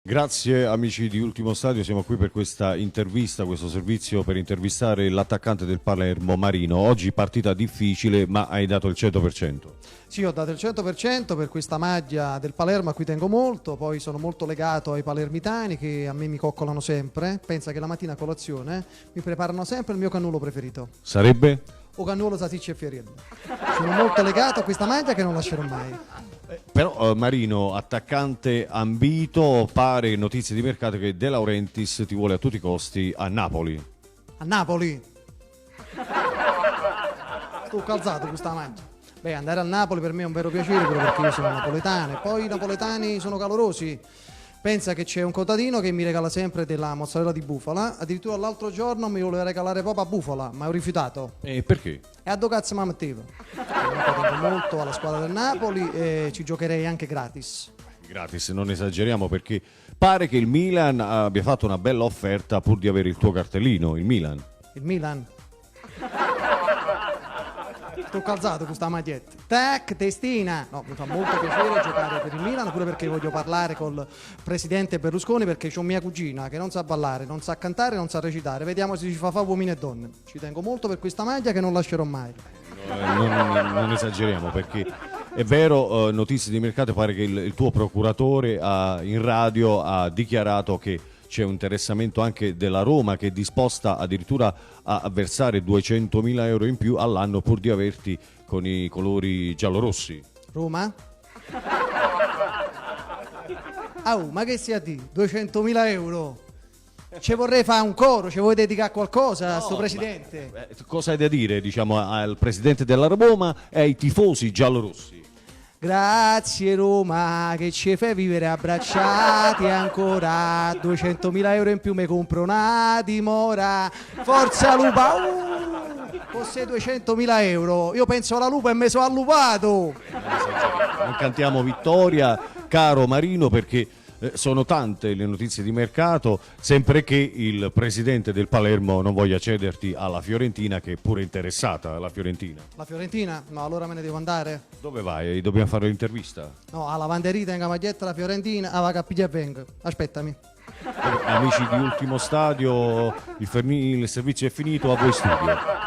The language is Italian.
Grazie amici di Ultimo Stadio, siamo qui per questa intervista, questo servizio per intervistare l'attaccante del Palermo Marino. Oggi partita difficile, ma hai dato il 100%. Sì, ho dato il 100% per questa maglia del Palermo a cui tengo molto, poi sono molto legato ai palermitani che a me mi coccolano sempre. Pensa che la mattina a colazione mi preparano sempre il mio cannolo preferito. Sarebbe? O cannolo salsiccia e fioriello. Sono molto legato a questa maglia che non lascerò mai. Però Marino, attaccante ambito, pare notizie di mercato che De Laurentiis ti vuole a tutti i costi a Napoli. A Napoli. Sto calzato questa maglia. Beh, andare a Napoli per me è un vero piacere, proprio perché io sono napoletano. E poi i napoletani sono calorosi. Pensa che c'è un contadino che mi regala sempre della mozzarella di bufala. Addirittura l'altro giorno mi voleva regalare proprio a bufala, ma ho rifiutato. E perché? E a do cazzo mi metteva. Comunque tengo molto alla squadra del Napoli e ci giocherei anche gratis. Gratis, non esageriamo, perché pare che il Milan abbia fatto una bella offerta pur di avere il tuo cartellino, il Milan. Il Milan. Sto calzato questa maglietta. Tac, testina. No, mi fa molto piacere giocare per il Milan, pure perché voglio parlare col presidente Berlusconi, perché c'ho mia cugina che non sa ballare, non sa cantare, non sa recitare. Vediamo se ci fa uomini e donne. Ci tengo molto per questa maglia che non lascerò mai. Non esageriamo, perché è vero, notizie di mercato, pare che il tuo procuratore in radio ha dichiarato che c'è un interessamento anche della Roma, che è disposta addirittura a versare 200.000 euro in più all'anno pur di averti con i colori giallorossi. Roma? Ma che sia di 200.000 euro? Ci vorrei fare un coro, ci vuoi dedicare qualcosa a sto presidente? Cosa hai da dire, diciamo, al presidente della Roma e ai tifosi giallorossi? Grazie Roma che ci fai vivere abbracciati ancora. 200.000 euro in più mi compro una dimora. Forza Lupa! Fosse 200.000 euro, io penso alla lupa e me sono allupato. Non cantiamo vittoria, caro Marino, perché sono tante le notizie di mercato, sempre che il presidente del Palermo non voglia cederti alla Fiorentina, che è pure interessata alla Fiorentina. La Fiorentina? No, allora me ne devo andare. Dove vai? Dobbiamo fare l'intervista. No, alla lavanderia tengo maglietta la Fiorentina, va capiglia e vengo. Aspettami. Amici di Ultimo Stadio, il servizio è finito, a voi studio.